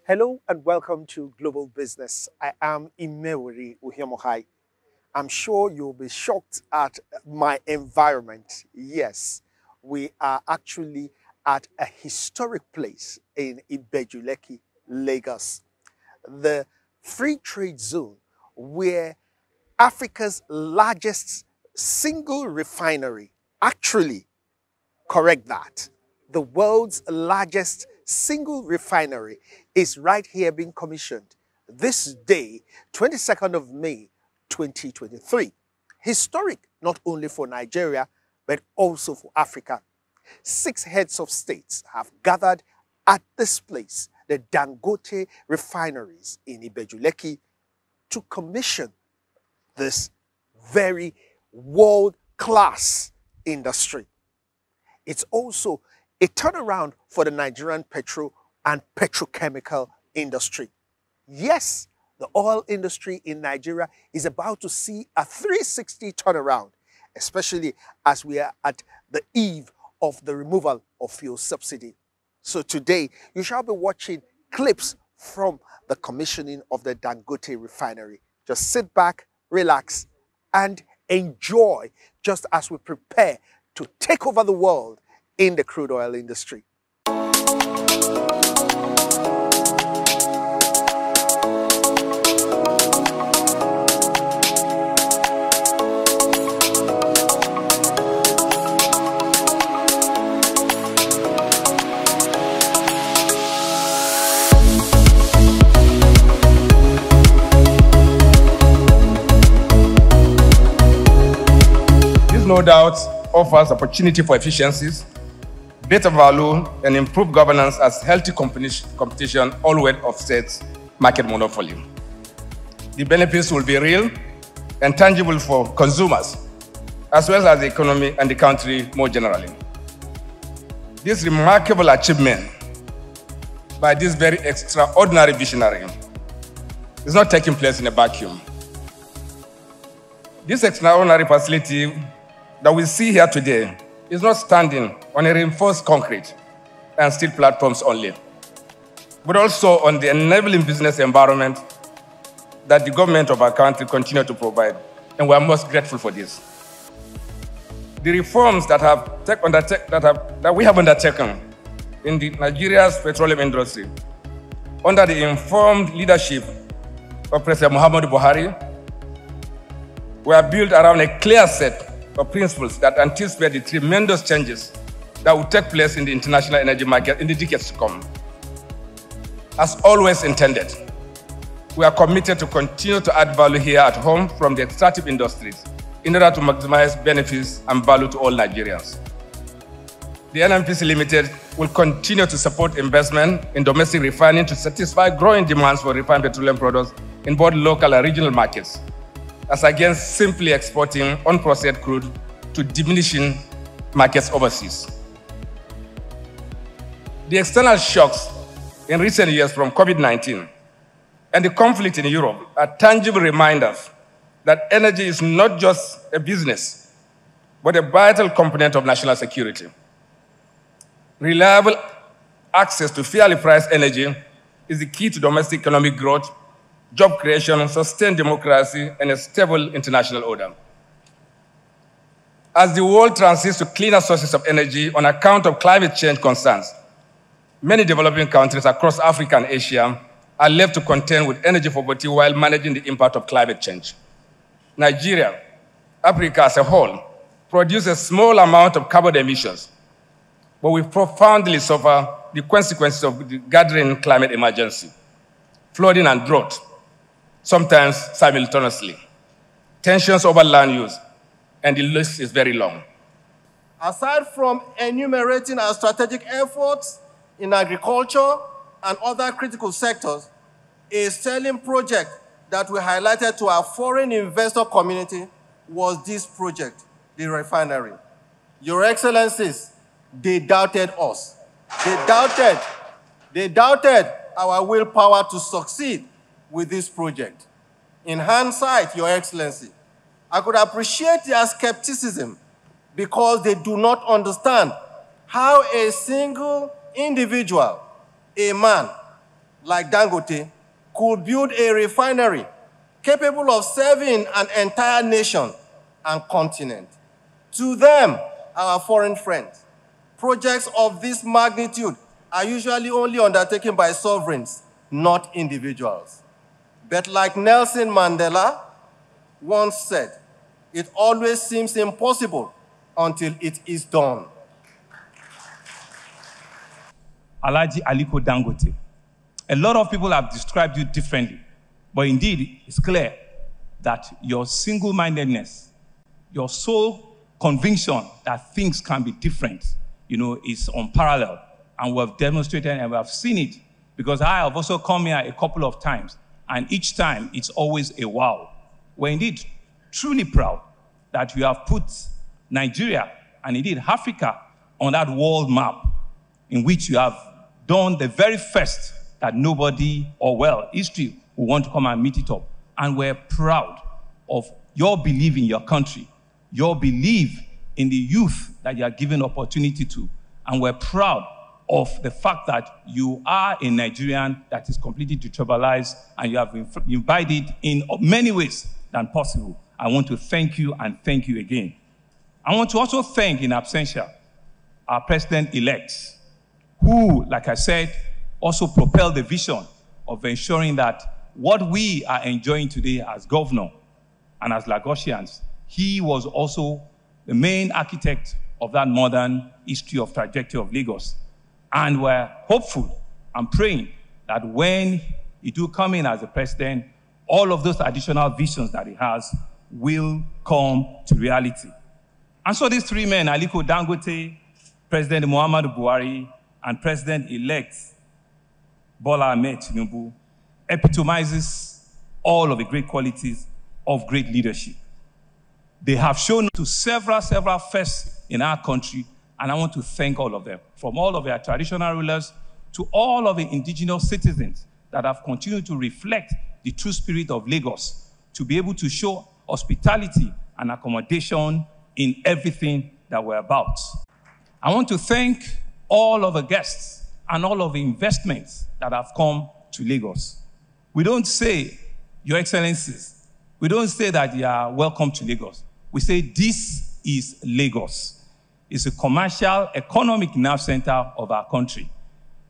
Hello and welcome to Global Business. I am Imewuri Uhiemohai. I'm sure you'll be shocked at my environment. Yes, we are actually at a historic place in Ibejuleki, Lagos, the free trade zone where Africa's largest single refinery, actually, correct that, the world's largest single refinery is right here being commissioned this day, 22nd of May, 2023. Historic not only for Nigeria, but also for Africa. 6 heads of states have gathered at this place, the Dangote Refineries in Ibejuleki, to commission this very world-class industry. It's also a turnaround for the Nigerian petrol and petrochemical industry. Yes, the oil industry in Nigeria is about to see a 360 turnaround, especially as we are at the eve of the removal of fuel subsidy. So today, you shall be watching clips from the commissioning of the Dangote Refinery. Just sit back, relax, and enjoy just as we prepare to take over the world in the crude oil industry. This no doubt offers opportunity for efficiencies, greater value, and improved governance as healthy competition always offsets market monopoly. The benefits will be real and tangible for consumers, as well as the economy and the country more generally. This remarkable achievement by this very extraordinary visionary is not taking place in a vacuum. This extraordinary facility that we see here today is not standing on a reinforced concrete and steel platforms only, but also on the enabling business environment that the government of our country continue to provide, and we are most grateful for this. The reforms that we have undertaken in Nigeria's petroleum industry under the informed leadership of President Muhammadu Buhari were built around a clear set of principles that anticipate the tremendous changes that will take place in the international energy market in the decades to come. As always intended, we are committed to continue to add value here at home from the extractive industries in order to maximize benefits and value to all Nigerians. The NNPC Limited will continue to support investment in domestic refining to satisfy growing demands for refined petroleum products in both local and regional markets, as against simply exporting unprocessed crude to diminishing markets overseas. The external shocks in recent years from COVID-19 and the conflict in Europe are tangible reminders that energy is not just a business, but a vital component of national security. Reliable access to fairly priced energy is the key to domestic economic growth, job creation, sustained democracy, and a stable international order. As the world transits to cleaner sources of energy on account of climate change concerns, many developing countries across Africa and Asia are left to contend with energy poverty while managing the impact of climate change. Nigeria, Africa as a whole, produces a small amount of carbon emissions, but we profoundly suffer the consequences of the gathering climate emergency, flooding and drought, sometimes simultaneously, tensions over land use, and the list is very long. Aside from enumerating our strategic efforts in agriculture and other critical sectors, a selling project that we highlighted to our foreign investor community was this project, the refinery. Your Excellencies, they doubted us. They doubted our willpower to succeed with this project. In hindsight, Your Excellency, I could appreciate their skepticism because they do not understand how a single individual, a man, like Dangote, could build a refinery capable of serving an entire nation and continent. To them, our foreign friends, projects of this magnitude are usually only undertaken by sovereigns, not individuals. But like Nelson Mandela once said, it always seems impossible until it is done. Alhaji Aliko Dangote, a lot of people have described you differently, but indeed, it's clear that your single-mindedness, your sole conviction that things can be different, is unparalleled. And we have demonstrated and we have seen it, because I have also come here a couple of times, and each time it's always a wow. We're indeed truly proud that you have put Nigeria and indeed Africa on that world map, in which you have done the very first that nobody, or well, history will want to come and meet it up. And we're proud of your belief in your country, your belief in the youth that you are given opportunity to. And we're proud of the fact that you are a Nigerian that is completely detribalized, and you have invited in many ways than possible. I want to thank you and thank you again. I want to also thank, in absentia, our president-elect, who, like I said, also propelled the vision of ensuring that what we are enjoying today as governor and as Lagosians, he was also the main architect of that modern history of trajectory of Lagos. And we're hopeful and praying that when he do come in as a president, all of those additional visions that he has will come to reality. And so these three men, Aliko Dangote, President Muhammadu Buhari, and President-elect Bola Ahmed Tinubu, epitomizes all of the great qualities of great leadership. They have shown to several firsts in our country, and I want to thank all of them, from all of our traditional rulers to all of the indigenous citizens that have continued to reflect the true spirit of Lagos, to be able to show hospitality and accommodation in everything that we're about. I want to thank all of the guests and all of the investments that have come to Lagos. We don't say, Your Excellencies, we don't say that you are welcome to Lagos. We say this is Lagos. It's a commercial, economic nerve center of our country.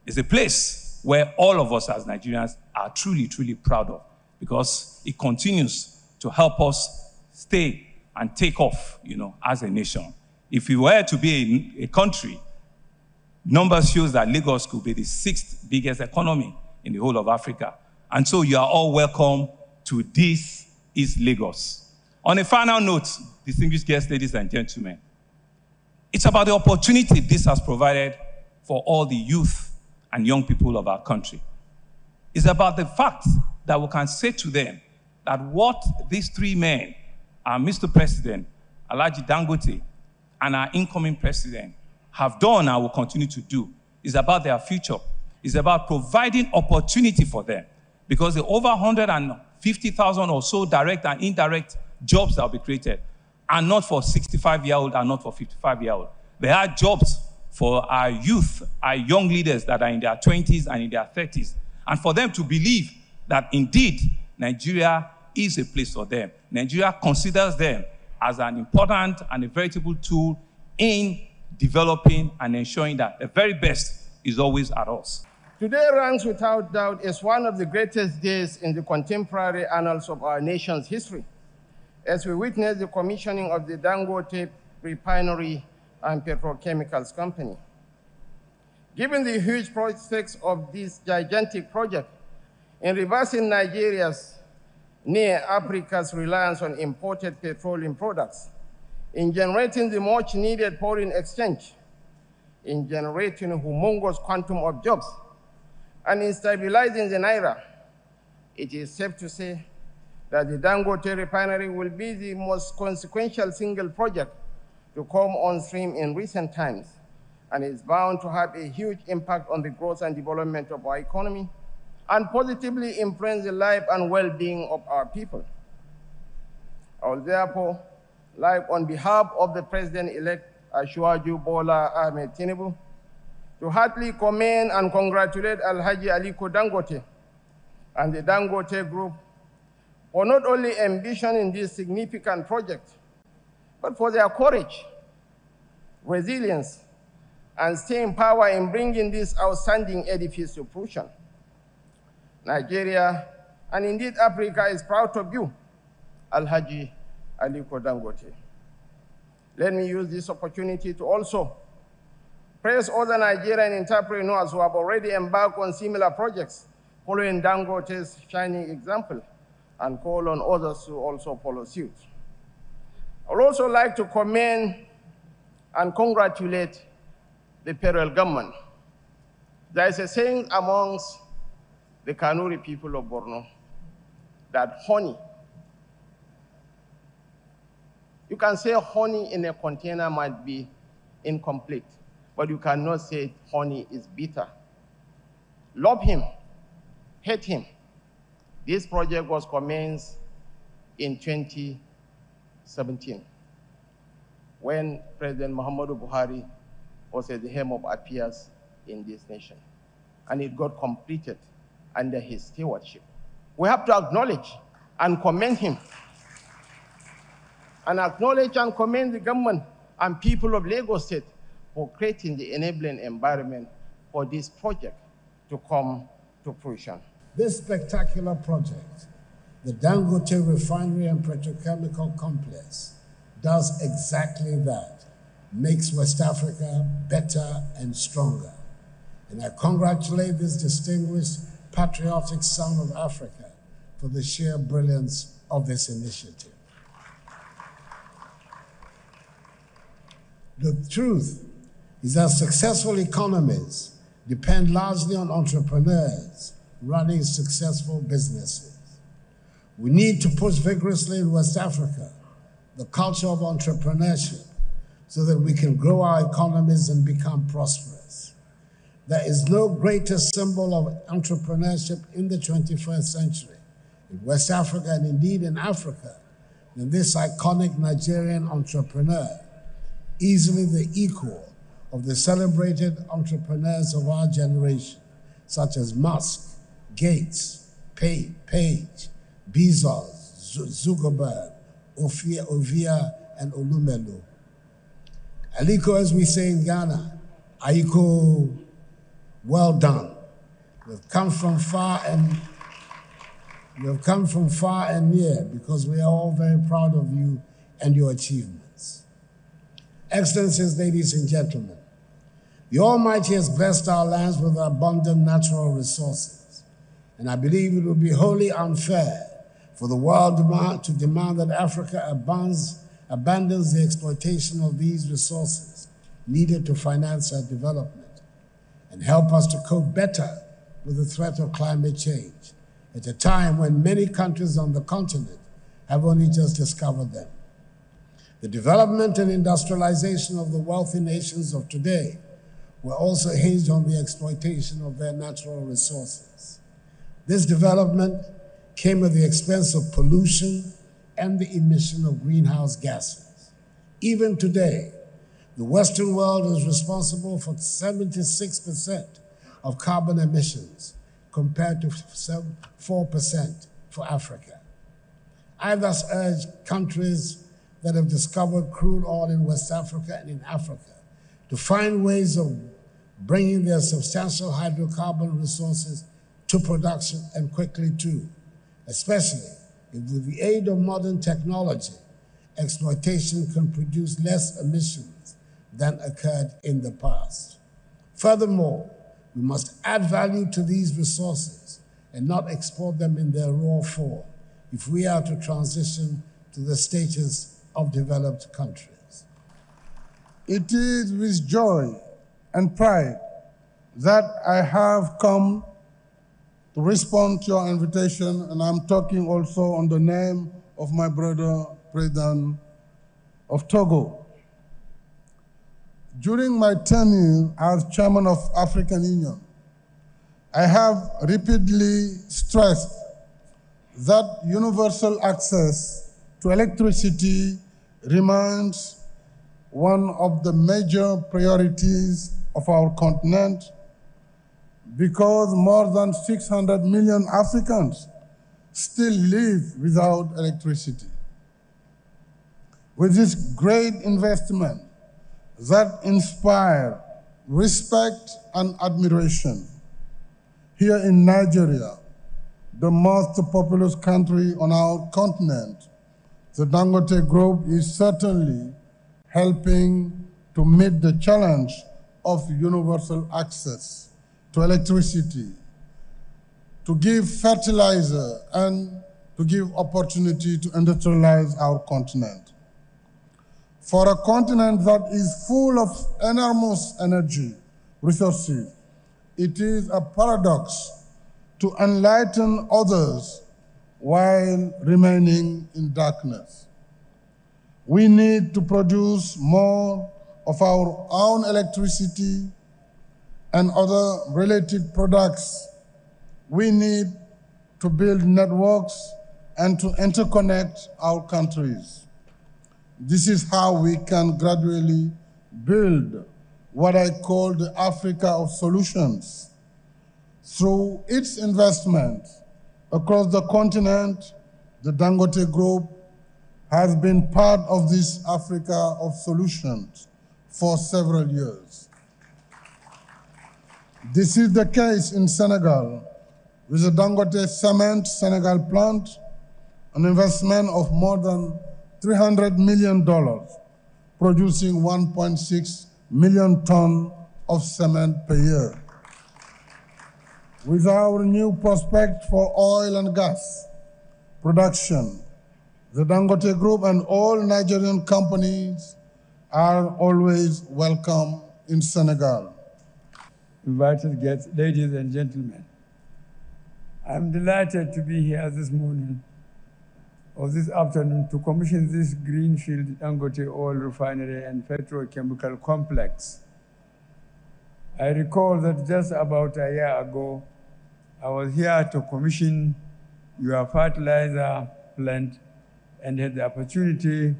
It's a place where all of us as Nigerians are truly, truly proud of, because it continues to help us stay and take off, as a nation. If we were to be a country, numbers shows that Lagos could be the 6th biggest economy in the whole of Africa. And so you are all welcome to This is Lagos. On a final note, distinguished guests, ladies and gentlemen, it's about the opportunity this has provided for all the youth and young people of our country. It's about the fact that we can say to them that what these three men, our Mr. President, Alhaji Dangote, and our incoming president have done and will continue to do is about their future. It's about providing opportunity for them, because the over 150,000 or so direct and indirect jobs that will be created are not for 65-year-old and not for 55-year-old. They are jobs for our youth, our young leaders that are in their 20s and in their 30s, and for them to believe that indeed Nigeria is a place for them. Nigeria considers them as an important and a veritable tool in developing and ensuring that the very best is always at us. Today ranks without doubt as one of the greatest days in the contemporary annals of our nation's history, as we witness the commissioning of the Dangote Refinery and Petrochemicals Company. Given the huge prospects of this gigantic project in reversing Nigeria's, near Africa's reliance on imported petroleum products, in generating the much needed foreign exchange, in generating a humongous quantum of jobs, and in stabilizing the Naira, it is safe to say that the Dangote Refinery will be the most consequential single project to come on stream in recent times, and is bound to have a huge impact on the growth and development of our economy and positively influence the life and well-being of our people. I will therefore like, on behalf of the President-elect Asiwaju Bola Ahmed Tinubu, to heartily commend and congratulate Alhaji Aliko Dangote and the Dangote Group for not only ambition in this significant project, but for their courage, resilience, and staying power in bringing this outstanding edifice to fruition. Nigeria, and indeed Africa, is proud of you, Alhaji Aliko Dangote. Let me use this opportunity to also praise other Nigerian entrepreneurs who have already embarked on similar projects, following Dangote's shining example, and call on others to also follow suit. I would also like to commend and congratulate the federal government. There is a saying amongst the Kanuri people of Borno that honey, you can say honey in a container might be incomplete, but you cannot say honey is bitter. Love him, hate him. This project was commenced in 2017 when President Muhammadu Buhari was at the helm of affairs in this nation. And it got completed under his stewardship. We have to acknowledge and commend him, and acknowledge and commend the government and people of Lagos State for creating the enabling environment for this project to come to fruition. This spectacular project, the Dangote Refinery and Petrochemical Complex, does exactly that, makes West Africa better and stronger. And I congratulate this distinguished patriotic son of Africa for the sheer brilliance of this initiative. The truth is that successful economies depend largely on entrepreneurs running successful businesses. We need to push vigorously in West Africa the culture of entrepreneurship so that we can grow our economies and become prosperous. There is no greater symbol of entrepreneurship in the 21st century, in West Africa and indeed in Africa, than this iconic Nigerian entrepreneur, easily the equal of the celebrated entrepreneurs of our generation, such as Musk, Gates, Page, Bezos, Zuckerberg, Ovia, and Olumelu. Aliko, as we say in Ghana, Aiko, well done. We've come from far and near because we are all very proud of you and your achievements. Excellencies, ladies and gentlemen, the Almighty has blessed our lands with abundant natural resources, and I believe it would be wholly unfair for the world to demand that Africa abandons the exploitation of these resources needed to finance our development and help us to cope better with the threat of climate change at a time when many countries on the continent have only just discovered them. The development and industrialization of the wealthy nations of today were also hinged on the exploitation of their natural resources. This development came at the expense of pollution and the emission of greenhouse gases. Even today, the Western world is responsible for 76% of carbon emissions, compared to 4% for Africa. I thus urge countries that have discovered crude oil in West Africa and in Africa to find ways of bringing their substantial hydrocarbon resources to production, and quickly too, especially if with the aid of modern technology, exploitation can produce less emissions than occurred in the past. Furthermore, we must add value to these resources and not export them in their raw form if we are to transition to the status of developed countries. It is with joy and pride that I have come to respond to your invitation, and I'm talking also on the name of my brother, President of Togo. During my tenure as Chairman of African Union, I have repeatedly stressed that universal access to electricity remains one of the major priorities of our continent because more than 600 million Africans still live without electricity. With this great investment that inspires respect and admiration, here in Nigeria, the most populous country on our continent, the Dangote Group is certainly helping to meet the challenge of universal access to electricity, to give fertilizer, and to give opportunity to industrialize our continent. For a continent that is full of enormous energy resources, it is a paradox to enlighten others while remaining in darkness. We need to produce more of our own electricity and other related products. We need to build networks and to interconnect our countries. This is how we can gradually build what I call the Africa of solutions. Through its investment across the continent, the Dangote Group has been part of this Africa of solutions for several years. This is the case in Senegal with the Dangote Cement Senegal plant, an investment of more than $300 million, producing 1.6 million tons of cement per year. With our new prospect for oil and gas production, the Dangote Group and all Nigerian companies are always welcome in Senegal. Invited guests, ladies and gentlemen, I'm delighted to be here this morning or this afternoon to commission this greenfield Dangote oil refinery and petrochemical complex. I recall that just about a year ago, I was here to commission your fertilizer plant and had the opportunity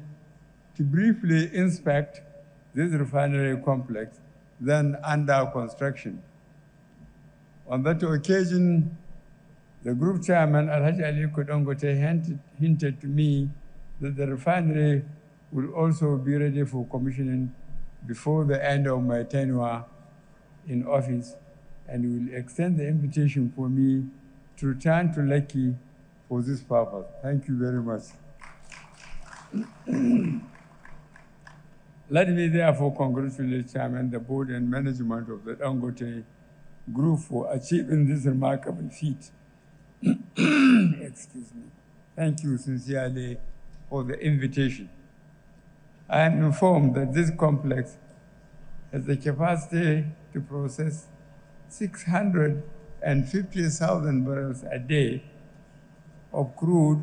to briefly inspect this refinery complex, then under construction. On that occasion, the group chairman, Alhaji Aliko Dangote, hinted to me that the refinery will also be ready for commissioning before the end of my tenure in office, and will extend the invitation for me to return to Lekki for this purpose. Thank you very much. Let me therefore congratulate Chairman, the board and management of the Dangote Group for achieving this remarkable feat. Excuse me. Thank you sincerely for the invitation. I am informed that this complex has the capacity to process 650,000 barrels a day of crude,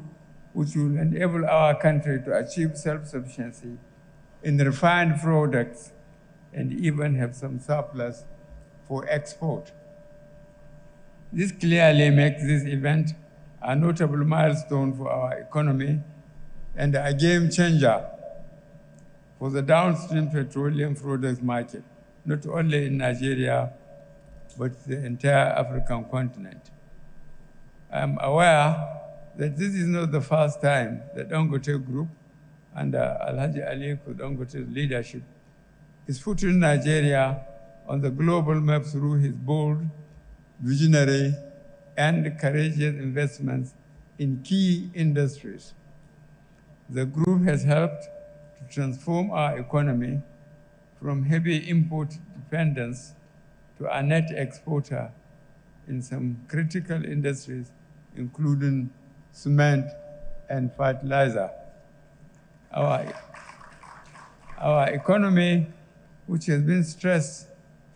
which will enable our country to achieve self-sufficiency in refined products and even have some surplus for export. This clearly makes this event a notable milestone for our economy and a game changer for the downstream petroleum products market, not only in Nigeria, but the entire African continent. I'm aware that this is not the first time the Dangote Group under Alhaji Aliko Dangote's leadership is putting Nigeria on the global map through his bold, visionary, and courageous investments in key industries. The group has helped to transform our economy from heavy import dependence to a net exporter in some critical industries, including cement and fertilizer. Our economy, which has been stressed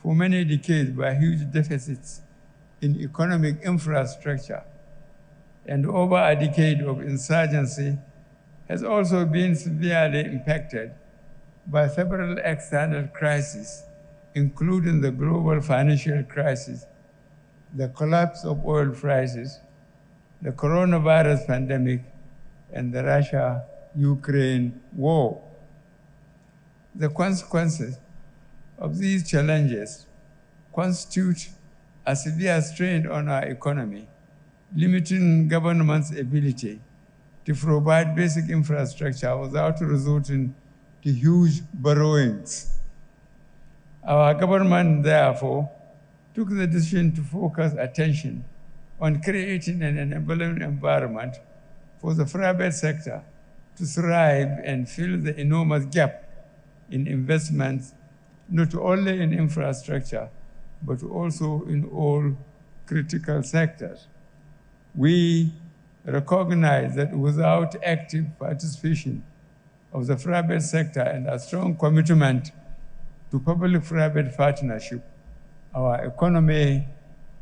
for many decades by huge deficits in economic infrastructure and over a decade of insurgency, has also been severely impacted by several external crises, including the global financial crisis, the collapse of oil prices, the coronavirus pandemic, and the Russia-Ukraine war. The consequences of these challenges constitute a severe strain on our economy, limiting government's ability to provide basic infrastructure without resorting to huge borrowings. Our government, therefore, took the decision to focus attention on creating an enabling environment for the private sector to thrive and fill the enormous gap in investments, not only in infrastructure, but also in all critical sectors. We recognize that without active participation of the private sector and a strong commitment to public-private partnership, our economy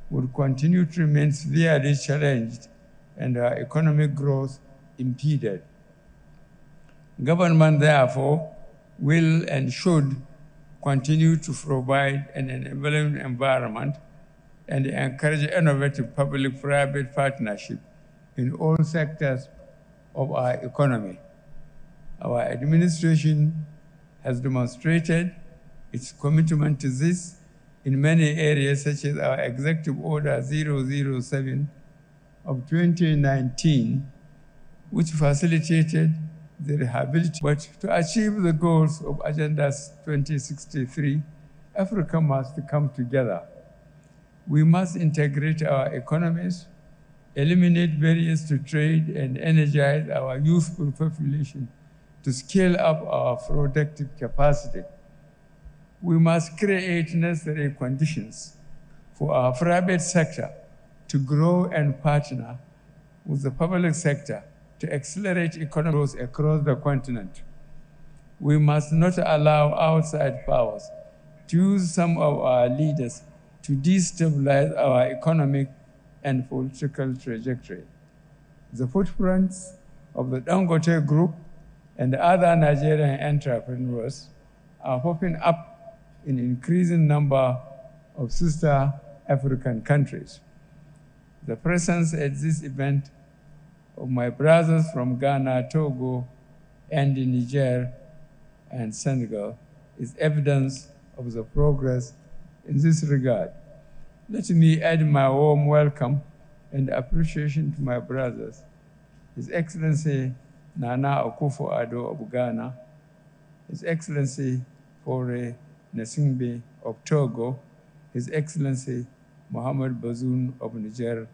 would continue to remain severely challenged and our economic growth impeded. Government, therefore, will and should continue to provide an enabling environment and encourage innovative public-private partnership in all sectors of our economy. Our administration has demonstrated its commitment to this in many areas, such as our Executive Order 007 of 2019, which facilitated the rehabilitation. But to achieve the goals of Agenda 2063, Africa must come together. We must integrate our economies, eliminate barriers to trade, and energize our youthful population to scale up our productive capacity. We must create necessary conditions for our private sector to grow and partner with the public sector to accelerate economic growth across the continent. We must not allow outside powers to use some of our leaders to destabilize our economic and political trajectory. The footprints of the Dangote Group and other Nigerian entrepreneurs are popping up in increasing number of sister African countries. The presence at this event of my brothers from Ghana, Togo, and Niger and Senegal is evidence of the progress in this regard. Let me add my warm welcome and appreciation to my brothers, His Excellency Nana Akufo-Addo of Ghana, His Excellency Faure Gnassingbé of Togo, His Excellency Mohamed Bazoum of Niger,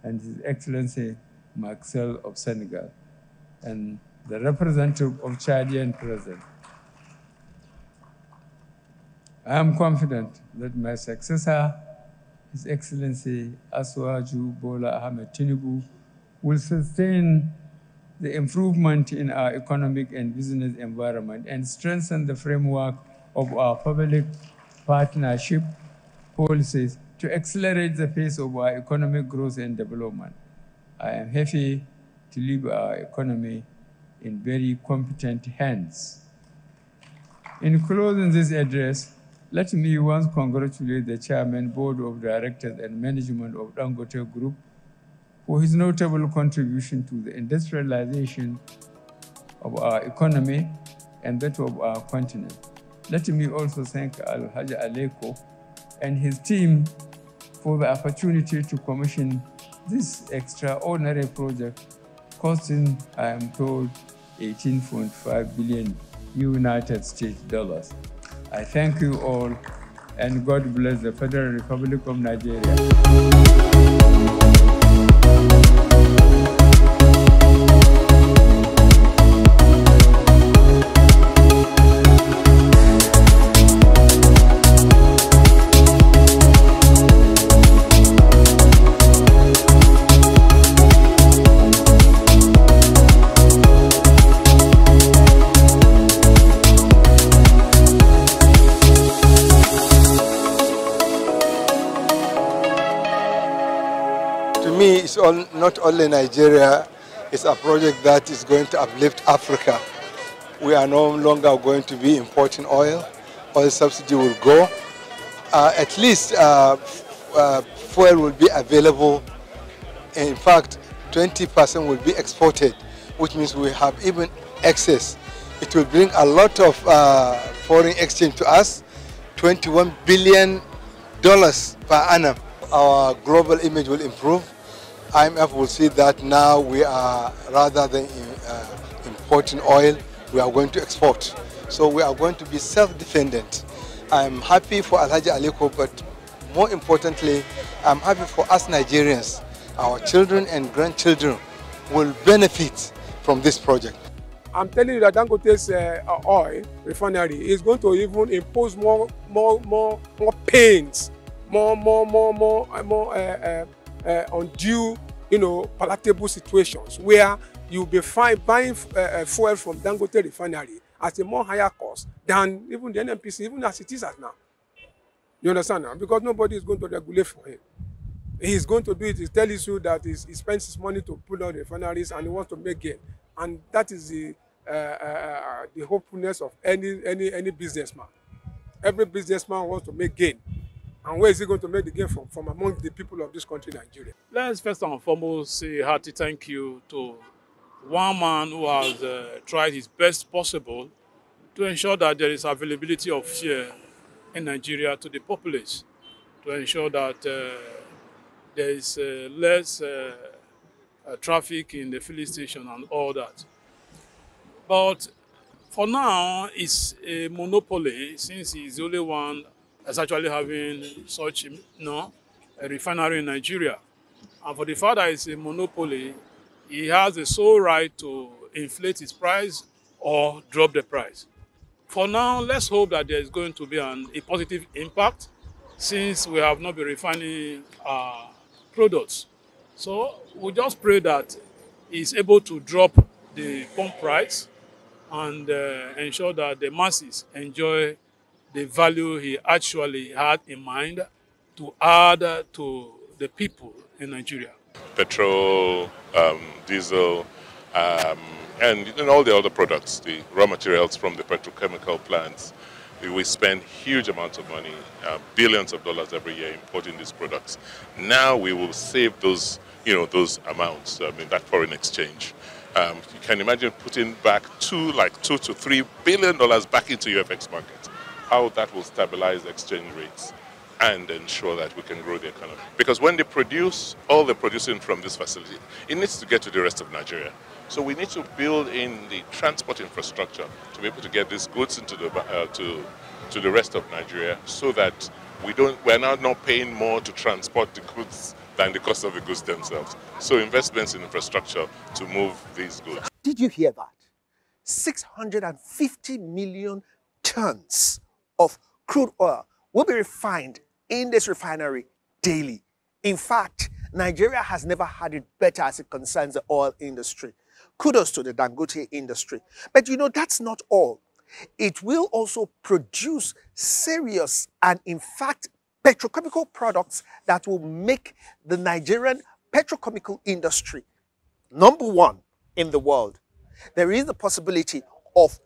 and His Excellency Maxel of Senegal, and the representative of Chadian President. I am confident that my successor, His Excellency Asuwaju Bola Ahmed Tinubu, will sustain the improvement in our economic and business environment and strengthen the framework of our public partnership policies to accelerate the pace of our economic growth and development. I am happy to leave our economy in very competent hands. In closing this address, let me once congratulate the Chairman, Board of Directors, and Management of Dangote Group for his notable contribution to the industrialization of our economy and that of our continent. Let me also thank Al-Haji Aleko and his team for the opportunity to commission this extraordinary project costing, I am told, 18.5 billion United States dollars. I thank you all, and God bless the Federal Republic of Nigeria. It's not only Nigeria, it's a project that is going to uplift Africa. We are no longer going to be importing oil. Oil subsidy will go. At least fuel will be available. In fact, 20% will be exported, which means we have even excess. It will bring a lot of foreign exchange to us, $21 billion dollars per annum. Our global image will improve. IMF will see that now we are, rather than importing oil, we are going to export. So we are going to be self-dependent. I'm happy for Alhaji Aliko, but more importantly, I'm happy for us Nigerians. Our children and grandchildren will benefit from this project. I'm telling you that Dangote's oil refinery is going to even impose more pains, more undue, palatable situations where you'll be buying fuel from Dangote Refinery at a more higher cost than even the NNPC, even as it is at now. You understand now? Because nobody is going to regulate for him. He's going to do it. He tells you that he spends his money to put on refineries and he wants to make gain. And that is the hopefulness of any businessman. Every businessman wants to make gain. And where is he going to make the gain from? From among the people of this country, Nigeria. Let's first and foremost say a hearty thank you to one man who has tried his best possible to ensure that there is availability of fuel in Nigeria to the populace, to ensure that there is less traffic in the filling station and all that. But for now, it's a monopoly since he's the only one that's actually having such a refinery in Nigeria. And for the fact that it's a monopoly, he has the sole right to inflate his price or drop the price. For now, let's hope that there is going to be a positive impact since we have not been refining products. So we just pray that he's able to drop the pump price and ensure that the masses enjoy the value he actually had in mind to add to the people in Nigeria. Petrol, diesel, and all the other products, the raw materials from the petrochemical plants. We spend huge amounts of money, billions of dollars every year importing these products. Now we will save those, those amounts, that foreign exchange. You can imagine putting back $2 to $3 billion back into your FX market, how that will stabilize exchange rates and ensure that we can grow the economy. Because when they produce, all the producing from this facility, it needs to get to the rest of Nigeria. So we need to build in the transport infrastructure to be able to get these goods into the to the rest of Nigeria, so that we're now not paying more to transport the goods than the cost of the goods themselves. So investments in infrastructure to move these goods. Did you hear that? 650 million tons of crude oil will be refined in this refinery daily. In fact, Nigeria has never had it better as it concerns the oil industry. Kudos to the Dangote industry. But that's not all. It will also produce serious and, in fact, petrochemical products that will make the Nigerian petrochemical industry #1 in the world. There is the possibility of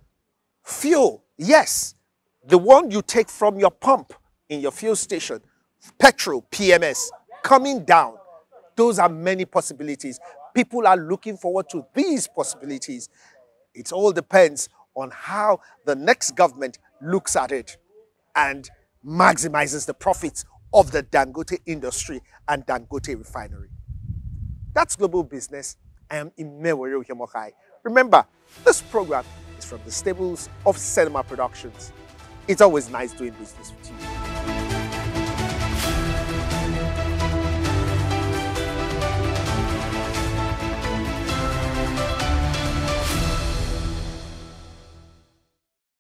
fuel, yes, the one you take from your pump in your fuel station, petrol, PMS, coming down. Those are many possibilities. People are looking forward to these possibilities. It all depends on how the next government looks at it and maximizes the profits of the Dangote industry and Dangote Refinery. That's Global Business. I am Imewere Uhemokai. Remember, this program is from the stables of Cinema Productions. It's always nice doing business with you.